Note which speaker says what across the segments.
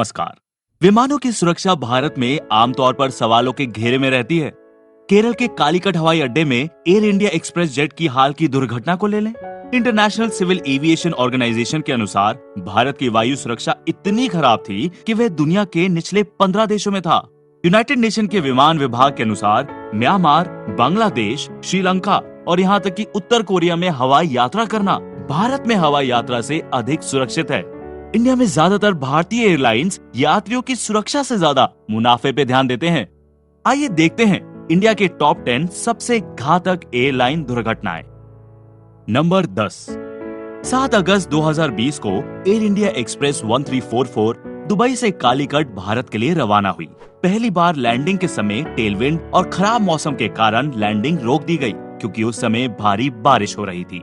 Speaker 1: नमस्कार। विमानों की सुरक्षा भारत में आमतौर पर सवालों के घेरे में रहती है। केरल के कालीकट हवाई अड्डे में एयर इंडिया एक्सप्रेस जेट की हाल की दुर्घटना को ले लें। इंटरनेशनल सिविल एविएशन ऑर्गेनाइजेशन के अनुसार भारत की वायु सुरक्षा इतनी खराब थी कि वह दुनिया के निचले 15 देशों में था। यूनाइटेड नेशन के विमान विभाग के अनुसार म्यांमार, बांग्लादेश, श्रीलंका और यहाँ तक कि उत्तर कोरिया में हवाई यात्रा करना भारत में हवाई यात्रा से अधिक सुरक्षित है। इंडिया में ज्यादातर भारतीय एयरलाइंस यात्रियों की सुरक्षा से ज्यादा मुनाफे पे ध्यान देते हैं। आइए देखते हैं इंडिया के टॉप 10 सबसे घातक एयरलाइन दुर्घटनाएं। नंबर 10। 7 अगस्त 2020 को एयर इंडिया एक्सप्रेस 1344 दुबई से कालीकट भारत के लिए रवाना हुई। पहली बार लैंडिंग के समय टेलविंड और खराब मौसम के कारण लैंडिंग रोक दी गई क्योंकि उस समय भारी बारिश हो रही थी।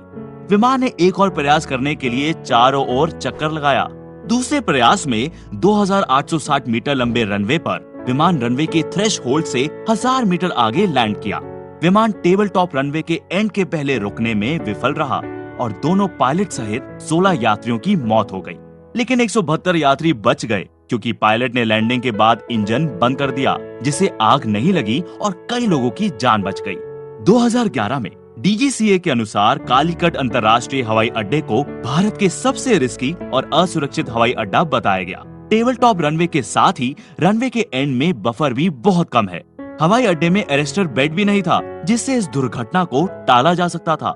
Speaker 1: विमान ने एक और प्रयास करने के लिए चारों ओर चक्कर लगाया। दूसरे प्रयास में 2860 मीटर लंबे रनवे पर विमान रनवे के थ्रेश होल्ड से 1000 मीटर आगे लैंड किया। विमान टेबल टॉप रनवे के एंड के पहले रुकने में विफल रहा और दोनों पायलट सहित 16 यात्रियों की मौत हो गई। लेकिन 172 यात्री बच गए क्योंकि पायलट ने लैंडिंग के बाद इंजन बंद कर दिया, जिससे आग नहीं लगी और कई लोगों की जान बच गई। 2011 में DGCA के अनुसार कालीकट अंतर्राष्ट्रीय हवाई अड्डे को भारत के सबसे रिस्की और असुरक्षित हवाई अड्डा बताया गया। टेबल टॉप रनवे के साथ ही रनवे के एंड में बफर भी बहुत कम है। हवाई अड्डे में एरेस्टर बेड भी नहीं था, जिससे इस दुर्घटना को टाला जा सकता था।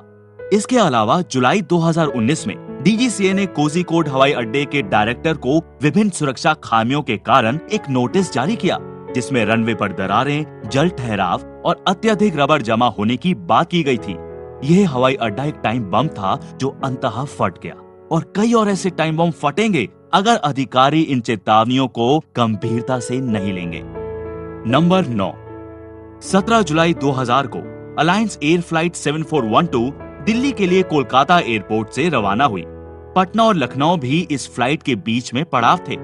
Speaker 1: इसके अलावा जुलाई 2019 में DGCA ने कोझिकोड हवाई अड्डे के डायरेक्टर को विभिन्न सुरक्षा खामियों के कारण एक नोटिस जारी किया, जिसमें रनवे पर दरारें, जल ठहराव और अत्यधिक रबर जमा होने की बात की गई थी। यह हवाई अड्डा एक टाइम बम था जो अंततः फट गया और कई और ऐसे टाइम बम फटेंगे अगर अधिकारी इन चेतावनियों को गंभीरता से नहीं लेंगे। नंबर 9। 17 जुलाई 2000 को अलायंस एयर फ्लाइट 7412 दिल्ली के लिए कोलकाता एयरपोर्ट से रवाना हुई। पटना और लखनऊ भी इस फ्लाइट के बीच में पड़ाव थे।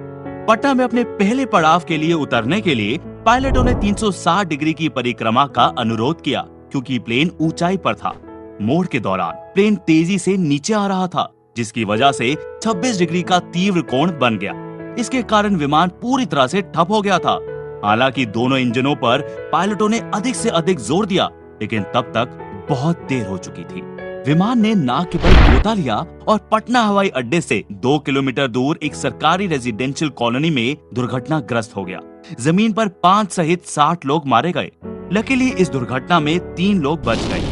Speaker 1: पटना में अपने पहले पड़ाव के लिए उतरने के लिए पायलटों ने 360 डिग्री की परिक्रमा का अनुरोध किया क्योंकि प्लेन ऊंचाई पर था। मोड़ के दौरान प्लेन तेजी से नीचे आ रहा था, जिसकी वजह से 26 डिग्री का तीव्र कोण बन गया। इसके कारण विमान पूरी तरह से ठप हो गया था। हालांकि दोनों इंजनों पर पायलटों ने अधिक से अधिक जोर दिया, लेकिन तब तक बहुत देर हो चुकी थी। विमान ने नाक के बल गोता लिया और पटना हवाई अड्डे से 2 किलोमीटर दूर एक सरकारी रेजिडेंशियल कॉलोनी में दुर्घटनाग्रस्त हो गया। जमीन पर 5 सहित 60 लोग मारे गए। लकीली इस दुर्घटना में 3 लोग बच गए।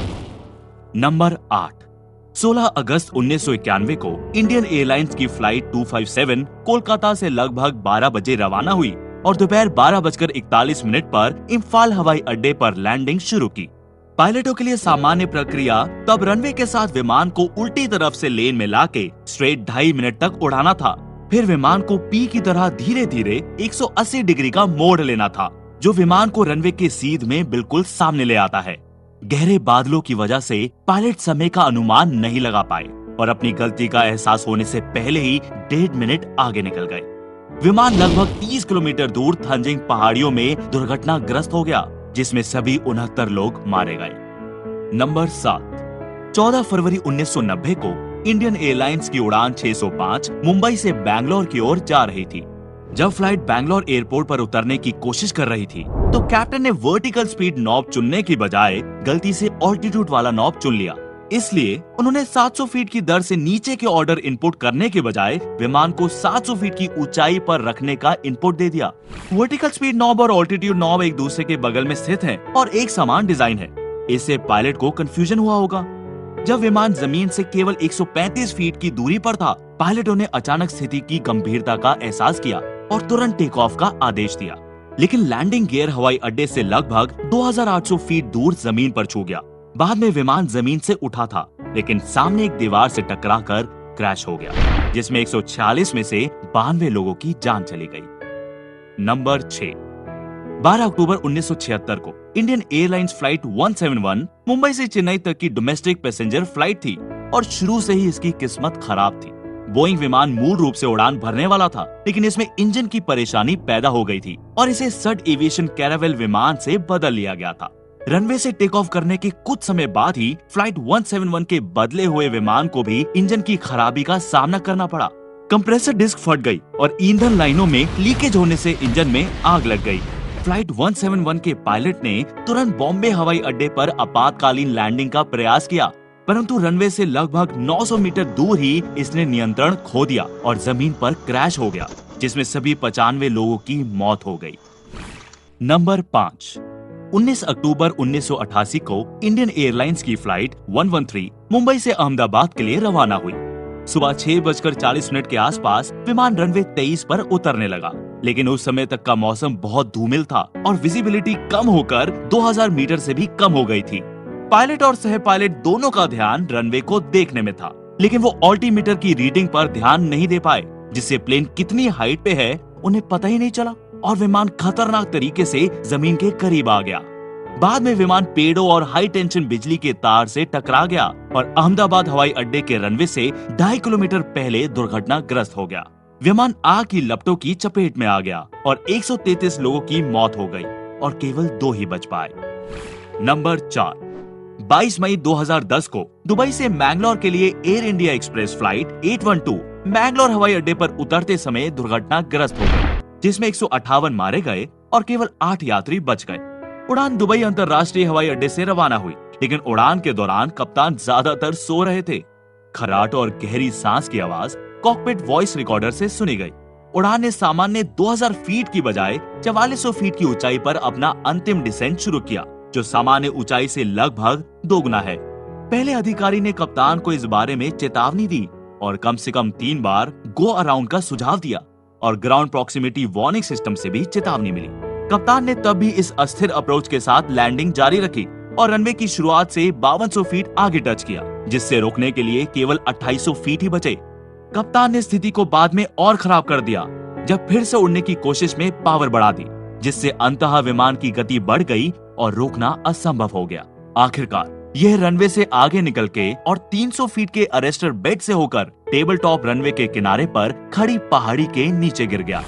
Speaker 1: नंबर 8। 16 अगस्त 1991 को इंडियन एयरलाइंस की फ्लाइट 257 कोलकाता से लगभग 12 बजे रवाना हुई और दोपहर 12:41 पर इम्फाल हवाई अड्डे पर लैंडिंग शुरू की। पायलटों के लिए सामान्य प्रक्रिया तब रनवे के साथ विमान को उल्टी तरफ से लेन में लाके स्ट्रेट 2.5 मिनट तक उड़ाना था। फिर विमान को पी की तरह धीरे धीरे 180 डिग्री का मोड़ लेना था, जो विमान को रनवे के सीध में बिल्कुल सामने ले आता है। गहरे बादलों की वजह से पायलट समय का अनुमान नहीं लगा पाए और अपनी गलती का एहसास होने से पहले ही 1.5 मिनट आगे निकल गए। विमान लगभग 30 किलोमीटर दूर थंजिंग पहाड़ियों में दुर्घटनाग्रस्त हो गया, जिसमें सभी 69 लोग मारे गए। नंबर 7। 14 फरवरी 1990 को इंडियन एयरलाइंस की उड़ान 605 मुंबई से बैंगलोर की ओर जा रही थी। जब फ्लाइट बैंगलोर एयरपोर्ट पर उतरने की कोशिश कर रही थी, तो कैप्टन ने वर्टिकल स्पीड नॉब चुनने की बजाय गलती से ऑल्टीट्यूड वाला नॉब चुन लिया। इसलिए उन्होंने 700 फीट की दर से नीचे के ऑर्डर इनपुट करने के बजाय विमान को 700 फीट की ऊंचाई पर रखने का इनपुट दे दिया। वर्टिकल स्पीड नॉब और ऑल्टीट्यूड नॉब एक दूसरे के बगल में स्थित हैं और एक समान डिजाइन है। इससे पायलट को कंफ्यूजन हुआ होगा। जब विमान जमीन से केवल 135 फीट की दूरी पर था, पायलटों ने अचानक स्थिति की गंभीरता का एहसास किया और तुरंत टेक ऑफ का आदेश दिया। लेकिन लैंडिंग गियर हवाई अड्डे से लगभग 2800 फीट दूर जमीन पर छू गया। बाद में विमान जमीन से उठा था, लेकिन सामने एक दीवार से टकराकर क्रैश हो गया, जिसमें 146 में से 92 लोगों की जान चली गई। नंबर 6। 12 अक्टूबर 1976 को इंडियन एयरलाइंस फ्लाइट 171 मुंबई से चेन्नई तक की डोमेस्टिक पैसेंजर फ्लाइट थी और शुरू से ही इसकी किस्मत खराब थी। बोइंग विमान मूल रूप से उड़ान भरने वाला था, लेकिन इसमें इंजन की परेशानी पैदा हो गई थी और इसे सड एविएशन कैरावेल विमान से बदल लिया गया था। रनवे से टेक ऑफ करने के कुछ समय बाद ही फ्लाइट 171 के बदले हुए विमान को भी इंजन की खराबी का सामना करना पड़ा। कंप्रेसर डिस्क फट गई और ईंधन लाइनों में लीकेज होने से इंजन में आग लग गई। फ्लाइट 171 के पायलट ने तुरंत बॉम्बे हवाई अड्डे पर आपातकालीन लैंडिंग का प्रयास किया, परंतु रनवे से लगभग 900 मीटर दूर ही इसने नियंत्रण खो दिया और जमीन पर क्रैश हो गया, जिसमें सभी 95 लोगों की मौत हो गई। नंबर 5। 19 अक्टूबर 1988 को इंडियन एयरलाइंस की फ्लाइट 113 मुंबई से अहमदाबाद के लिए रवाना हुई। सुबह 6:40 के आसपास विमान रनवे 23 पर उतरने लगा, लेकिन उस समय तक का मौसम बहुत धूमिल था और विजिबिलिटी कम होकर 2000 मीटर से भी कम हो गई थी। पायलट और सह पायलट दोनों का ध्यान रनवे को देखने में था, लेकिन वो ऑल्टीमीटर की रीडिंग पर ध्यान नहीं दे पाए, जिससे प्लेन कितनी हाइट पे है उन्हें पता ही नहीं चला और विमान खतरनाक तरीके से जमीन के करीब आ गया। बाद में विमान पेड़ों और हाई टेंशन बिजली के तार से टकरा गया और अहमदाबाद हवाई अड्डे के रनवे से 2.5 किलोमीटर पहले दुर्घटनाग्रस्त हो गया। विमान आग की लपटों की चपेट में आ गया और 133 लोगों की मौत हो गई और केवल 2 ही बच पाए। नंबर 4। 22 मई 2010 को दुबई से मैंगलोर के लिए air India express flight 812 Mangalore हवाई अड्डे पर उतरते समय दुर्घटनाग्रस्त हो गई, जिसमें 158 मारे गए और केवल 8 यात्री बच गए। उड़ान दुबई अंतर्राष्ट्रीय हवाई अड्डे से रवाना हुई, लेकिन उड़ान के दौरान कप्तान ज्यादातर सो रहे थे। खर्राट और गहरी सांस की आवाज कॉकपिट वॉइस रिकॉर्डर से सुनी गई। उड़ान ने सामान्य 2000 फीट की बजाय 4400 फीट की ऊंचाई पर अपना अंतिम डिसेंट शुरू किया, जो सामान्य ऊंचाई से लगभग दोगुना है। पहले अधिकारी ने कप्तान को इस बारे में चेतावनी दी और कम से कम 3 बार गो अराउंड का सुझाव दिया और ग्राउंड प्रॉक्सिमिटी वार्निंग सिस्टम से भी चेतावनी मिली। कप्तान ने तब भी इस अस्थिर अप्रोच के साथ लैंडिंग जारी रखी और रनवे की शुरुआत से 5200 फीट आगे टच किया, जिससे रोकने के लिए केवल 2800 फीट ही बचे। कप्तान ने स्थिति को बाद में और खराब कर दिया जब फिर से उड़ने की कोशिश में पावर बढ़ा दी, जिससे अंततः विमान की गति बढ़ गई और रोकना असंभव हो गया। आखिरकार यह रनवे से आगे निकल के और 300 फीट के अरेस्टर बेड से होकर टेबल टॉप रनवे के किनारे पर खड़ी पहाड़ी के नीचे गिर गया।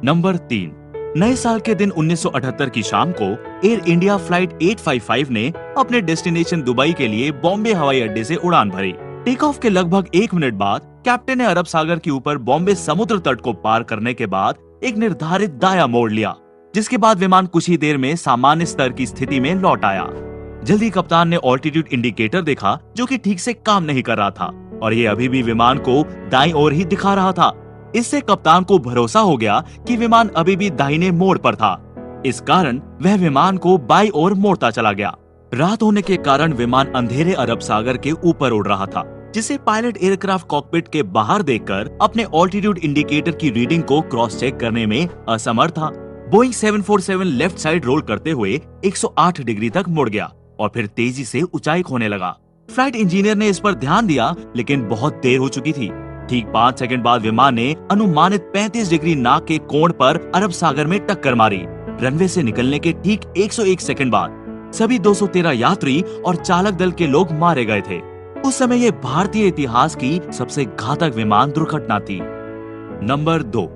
Speaker 1: नंबर 3। नए साल के दिन 1978 की शाम को एयर इंडिया फ्लाइट 855 ने अपने डेस्टिनेशन दुबई के लिए बॉम्बे हवाई अड्डे से उड़ान भरी। टेक ऑफ के लगभग 1 मिनट बाद कैप्टन ने अरब सागर के ऊपर बॉम्बे समुद्र तट को पार करने के बाद एक निर्धारित दाया मोड़ लिया, जिसके बाद विमान कुछ ही देर में सामान्य स्तर की स्थिति में लौट आया। जल्दी कप्तान ने ऑल्टीट्यूड इंडिकेटर देखा, जो कि ठीक से काम नहीं कर रहा था और ये अभी भी विमान को दाईं ओर ही दिखा रहा था। इससे कप्तान को भरोसा हो गया कि विमान अभी भी दाहिने मोड़ पर था। इस कारण वह विमान को बाईं ओर मोड़ता चला गया। रात होने के कारण विमान अंधेरे अरब सागर के ऊपर उड़ रहा था, जिसे पायलट एयरक्राफ्ट कॉकपिट के बाहर देखकर अपने ऑल्टीट्यूड इंडिकेटर की रीडिंग को क्रॉस चेक करने में असमर्थ था। बोइंग 747 लेफ्ट साइड रोल करते हुए 108 डिग्री तक मुड़ गया और फिर तेजी से ऊंचाई खोने लगा। फ्लाइट इंजीनियर ने इस पर ध्यान दिया, लेकिन बहुत देर हो चुकी थी। ठीक 5 सेकंड बाद विमान ने अनुमानित 35 डिग्री नाक के कोण पर अरब सागर में टक्कर मारी। रनवे से निकलने के ठीक 101 सेकंड बाद सभी 213 यात्री और चालक दल के लोग मारे गए थे। उस समय ये भारतीय इतिहास की सबसे घातक विमान दुर्घटना थी। नंबर 2।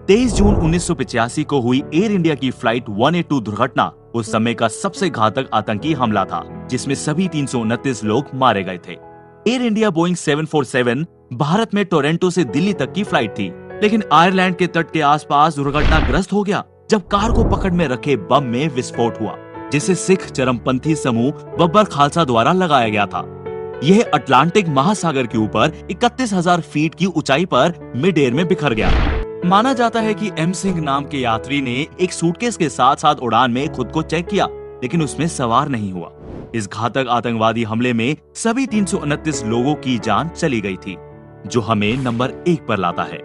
Speaker 1: 23 जून 1985 को हुई एयर इंडिया की फ्लाइट 182 दुर्घटना उस समय का सबसे घातक आतंकी हमला था, जिसमें सभी 329 लोग मारे गए थे। एयर इंडिया बोइंग 747 भारत में टोरंटो से दिल्ली तक की फ्लाइट थी, लेकिन आयरलैंड के तट के आसपास दुर्घटनाग्रस्त हो गया जब कार को पकड़ में रखे बम में विस्फोट हुआ, जिसे सिख चरमपंथी समूह बब्बर खालसा द्वारा लगाया गया था। यह अटलांटिक महासागर के ऊपर 31,000 फीट की ऊंचाई पर मिड एयर में बिखर गया। माना जाता है कि एम सिंह नाम के यात्री ने एक सूटकेस के साथ साथ उड़ान में खुद को चेक किया, लेकिन उसमें सवार नहीं हुआ। इस घातक आतंकवादी हमले में सभी 329 लोगों की जान चली गई थी, जो हमें नंबर 1 पर लाता है।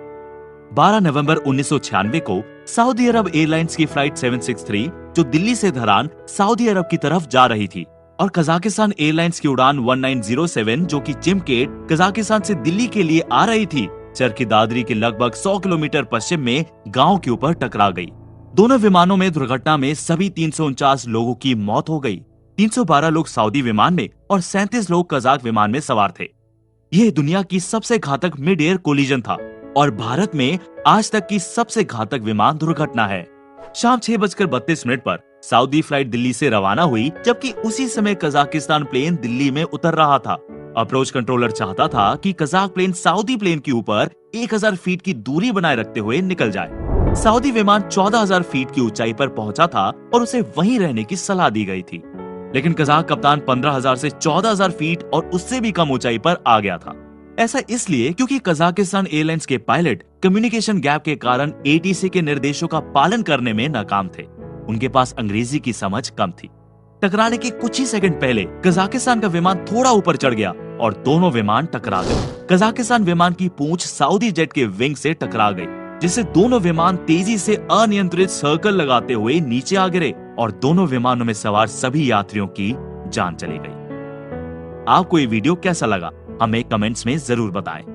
Speaker 1: 12 नवंबर 1996 को सऊदी अरब एयरलाइंस की फ्लाइट 763 जो दिल्ली से धरान सऊदी अरब की तरफ जा रही थी और कजाकिस्तान एयरलाइंस की उड़ान 1907 जो कि चिमकेट कजाकिस्तान से दिल्ली के लिए आ रही थी, चरखी दादरी के लगभग 100 किलोमीटर पश्चिम में गांव के ऊपर टकरा गई। दोनों विमानों में दुर्घटना में सभी 349 लोगों की मौत हो गई। 312 लोग सऊदी विमान में और 37 लोग कजाक विमान में सवार थे। यह दुनिया की सबसे घातक मिड एयर कोलिजन था और भारत में आज तक की सबसे घातक विमान दुर्घटना है। शाम 6:32 पर सऊदी फ्लाइट दिल्ली से रवाना हुई, जबकि उसी समय कजाकिस्तान प्लेन दिल्ली में उतर रहा था। अप्रोच कंट्रोलर चाहता था कि कजाक प्लेन सऊदी प्लेन के ऊपर 1000 फीट की दूरी बनाए रखते हुए निकल जाए। सऊदी विमान 14,000 फीट की ऊंचाई पर पहुंचा था और उसे वहीं रहने की सलाह दी गई थी। लेकिन कजाक कप्तान 15,000 से 14,000 फीट और उससे भी कम ऊंचाई पर आ गया था। ऐसा इसलिए क्योंकि कजाकिस्तान एयरलाइंस के पायलट कम्युनिकेशन गैप के कारण एटीसी के निर्देशों का पालन करने में नाकाम थे। उनके पास अंग्रेजी की समझ कम थी। टकराने के कुछ ही सेकंड पहले कजाकिस्तान का विमान थोड़ा ऊपर चढ़ गया और दोनों विमान टकरा गए। कजाकिस्तान विमान की पूंछ सऊदी जेट के विंग से टकरा गई, जिससे दोनों विमान तेजी से अनियंत्रित सर्कल लगाते हुए नीचे आ गिरे और दोनों विमानों में सवार सभी यात्रियों की जान चली गई। आपको ये वीडियो कैसा लगा हमें कमेंट्स में जरूर बताएं।